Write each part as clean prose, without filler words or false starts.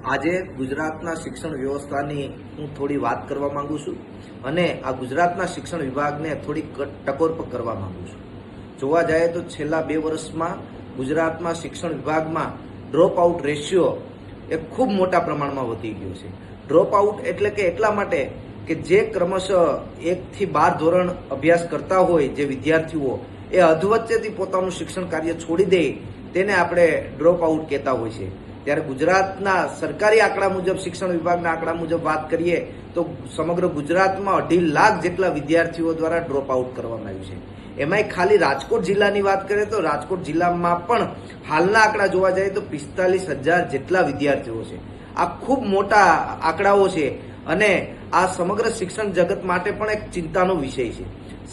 આજે ગુજરાતના શિક્ષણ વ્યવસ્થાની હું થોડી વાત કરવા માંગુ છું અને આ ગુજરાતના શિક્ષણ વિભાગને થોડી ટકોર પર કરવા માંગુ છું. જોવા જાય તો છેલ્લા 2 વર્ષમાં ગુજરાતમાં શિક્ષણ વિભાગમાં ડ્રોપ આઉટ રેશિયો એ ખૂબ મોટા પ્રમાણમાં વધી ગયો છે. ડ્રોપ આઉટ એટલે કે એટલા માટે કે જે ક્રમશઃ 1 થી 12 ધોરણ અભ્યાસ કરતા હોય જે વિદ્યાર્થીઓ એ અધવચ્ચેથી પોતાનું શિક્ષણ કાર્ય છોડી દે તેને આપણે ડ્રોપ આઉટ કહેતા હોય છે. ત્યારે ગુજરાતના સરકારી આંકડા મુજબ શિક્ષણ વિભાગના આંકડા મુજબ વાત કરીએ તો સમગ્ર ગુજરાતમાં 2.5 લાખ જેટલા વિદ્યાર્થીઓ દ્વારા ડ્રોપ આઉટ કરવામાં આવ્યું છે. એમાંય ખાલી રાજકોટ જિલ્લાની વાત કરીએ તો રાજકોટ જિલ્લામાં પણ હાલના આંકડા જોવા જઈએ તો 45,000 જેટલા વિદ્યાર્થીઓ છે. આ ખૂબ મોટા આંકડાઓ છે અને આ સમગ્ર શિક્ષણ જગત માટે પણ એક ચિંતાનો વિષય છે.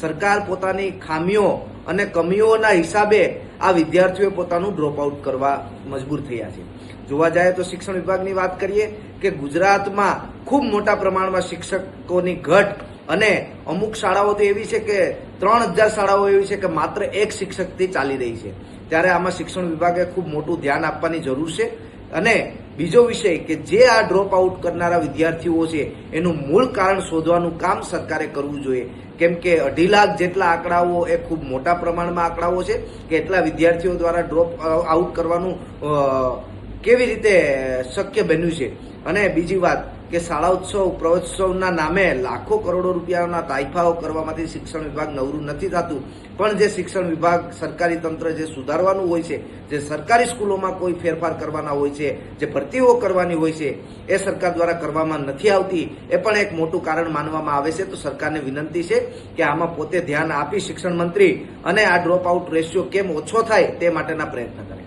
સરકાર પોતાની ખામીઓ અને કમીઓના હિસાબે આ વિદ્યાર્થીઓ પોતાનું ડ્રોપ આઉટ કરવા મજબૂર થયા છે. જોવા જાય તો શિક્ષણ વિભાગની વાત કરીએ કે ગુજરાતમાં ખૂબ મોટા પ્રમાણમાં શિક્ષકોની ઘટ અને અમુક શાળાઓ તો એવી છે કે 3,000 શાળાઓ એવી છે કે માત્ર 1 શિક્ષકથી ચાલી રહી છે. ત્યારે આમાં શિક્ષણ વિભાગે ખૂબ મોટું ધ્યાન આપવાની જરૂર છે. અને બીજો વિષય કે જે આ ડ્રોપ આઉટ કરનારા વિદ્યાર્થીઓ છે એનું મૂળ કારણ શોધવાનું કામ સરકારે કરવું જોઈએ. કેમ કે 2.5 લાખ જેટલા આંકડાઓ એ ખૂબ મોટા પ્રમાણમાં આંકડાઓ છે કે એટલા વિદ્યાર્થીઓ દ્વારા ડ્રોપ આઉટ કરવાનું કેવી રીતે શક્ય બન્યું છે. અને બીજી વાત કે શાળા ઉત્સવ પ્રવોત્સવના નામે લાખો કરોડો રૂપિયાના તાઇફાઓ કરવામાંથી શિક્ષણ વિભાગ નવરું નથી થતું. પણ જે શિક્ષણ વિભાગ સરકારી તંત્ર જે સુધારવાનું હોય છે, જે સરકારી સ્કૂલોમાં કોઈ ફેરફાર કરવાના હોય છે, જે ભરતીઓ કરવાની હોય છે એ સરકાર દ્વારા કરવામાં નથી આવતી. એ પણ એક મોટું કારણ માનવામાં આવે છે. તો સરકારને વિનંતી છે કે આમાં પોતે ધ્યાન આપી શિક્ષણ મંત્રી અને આ ડ્રોપ આઉટ રેશિયો કેમ ઓછો થાય તે માટેના પ્રયત્ન કરે.